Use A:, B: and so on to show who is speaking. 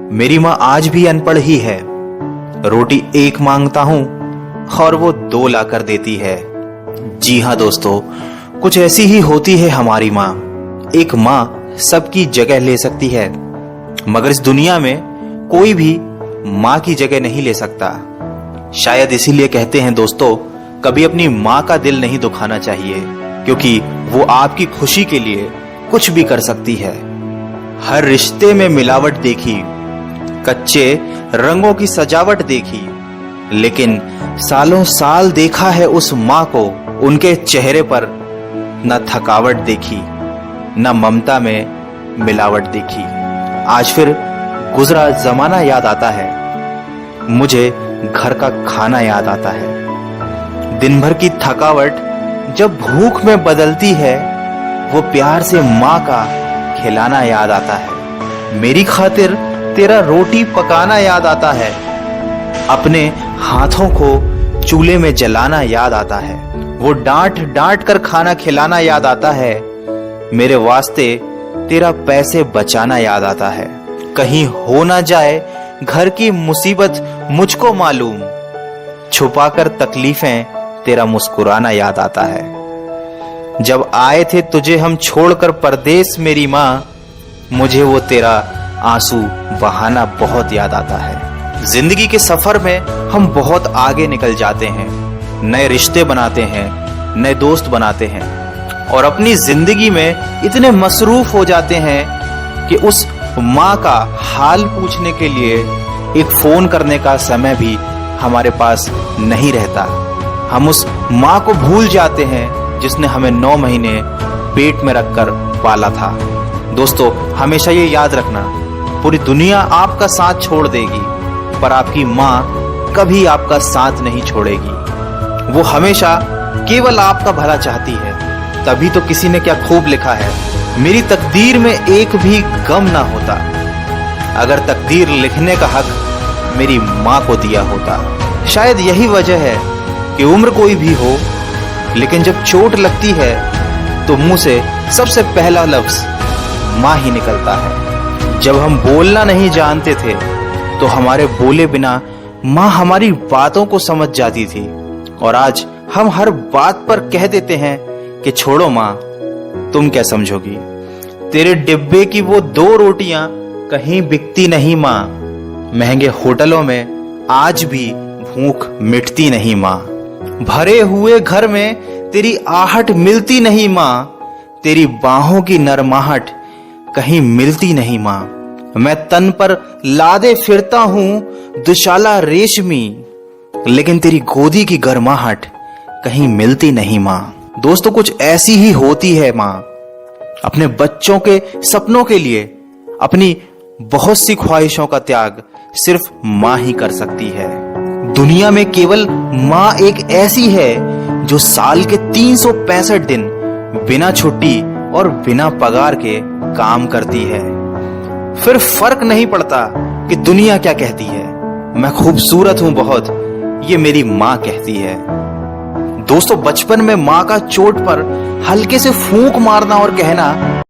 A: मेरी माँ आज भी अनपढ़ ही है। रोटी एक मांगता हूं और वो 2 लाकर देती है। जी हाँ दोस्तों, कुछ ऐसी ही होती है हमारी माँ। एक माँ सबकी जगह ले सकती है, मगर इस दुनिया में कोई भी माँ की जगह नहीं ले सकता। शायद इसीलिए कहते हैं दोस्तों, कभी अपनी माँ का दिल नहीं दुखाना चाहिए, क्योंकि वो आपकी खुशी के लिए कुछ भी कर सकती है। हर रिश्ते में मिलावट देखी, कच्चे रंगों की सजावट देखी, लेकिन सालों साल देखा है उस माँ को, उनके चेहरे पर न थकावट देखी, न ममता में मिलावट देखी। आज फिर गुजरा जमाना याद आता है, मुझे घर का खाना याद आता है। दिन भर की थकावट जब भूख में बदलती है, वो प्यार से माँ का खिलाना याद आता है। मेरी खातिर तेरा रोटी पकाना याद आता है, अपने हाथों को चूल्हे में जलाना याद आता है। वो डांट डांट कर खाना खिलाना याद आता है, मेरे वास्ते तेरा पैसे बचाना याद आता है। कहीं हो ना जाए घर की मुसीबत मुझको मालूम, छुपाकर तकलीफें तेरा मुस्कुराना याद आता है। जब आए थे तुझे हम छोड़कर परदेस मेरी माँ, मुझे वो तेरा आंसू बहाना बहुत याद आता है। जिंदगी के सफर में हम बहुत आगे निकल जाते हैं, नए रिश्ते बनाते हैं, नए दोस्त बनाते हैं और अपनी जिंदगी में इतने मसरूफ हो जाते हैं कि उस माँ का हाल पूछने के लिए एक फोन करने का समय भी हमारे पास नहीं रहता। हम उस माँ को भूल जाते हैं जिसने हमें 9 महीने पेट में रखकर पाला था। दोस्तों, हमेशा ये याद रखना, पूरी दुनिया आपका साथ छोड़ देगी, पर आपकी माँ कभी आपका साथ नहीं छोड़ेगी। वो हमेशा केवल आपका भला चाहती है। तभी तो किसी ने क्या खूब लिखा है, मेरी तकदीर में एक भी गम ना होता, अगर तकदीर लिखने का हक मेरी माँ को दिया होता। शायद यही वजह है कि उम्र कोई भी हो, लेकिन जब चोट लगती है तो मुंह से सबसे पहला लफ्ज माँ ही निकलता है। जब हम बोलना नहीं जानते थे तो हमारे बोले बिना माँ हमारी बातों को समझ जाती थी, और आज हम हर बात पर कह देते हैं कि छोड़ो माँ, तुम क्या समझोगी। तेरे डिब्बे की वो 2 रोटियां कहीं बिकती नहीं माँ, महंगे होटलों में आज भी भूख मिटती नहीं माँ। भरे हुए घर में तेरी आहट मिलती नहीं माँ, तेरी बाहों की नरमाहट कहीं मिलती नहीं माँ। मैं तन पर लादे फिरता हूँ दुशाला रेशमी, लेकिन तेरी गोदी की गर्माहट कहीं मिलती नहीं माँ। दोस्तों, कुछ ऐसी ही होती है माँ। अपने बच्चों के सपनों के लिए अपनी बहुत सी ख्वाहिशों का त्याग सिर्फ माँ ही कर सकती है। दुनिया में केवल माँ एक ऐसी है जो साल के 365 दिन बिना छुट्टी और बिना पगार के काम करती है। फिर फर्क नहीं पड़ता कि दुनिया क्या कहती है, मैं खूबसूरत हूं बहुत, ये मेरी माँ कहती है। दोस्तों, बचपन में माँ का चोट पर हल्के से फूंक मारना और कहना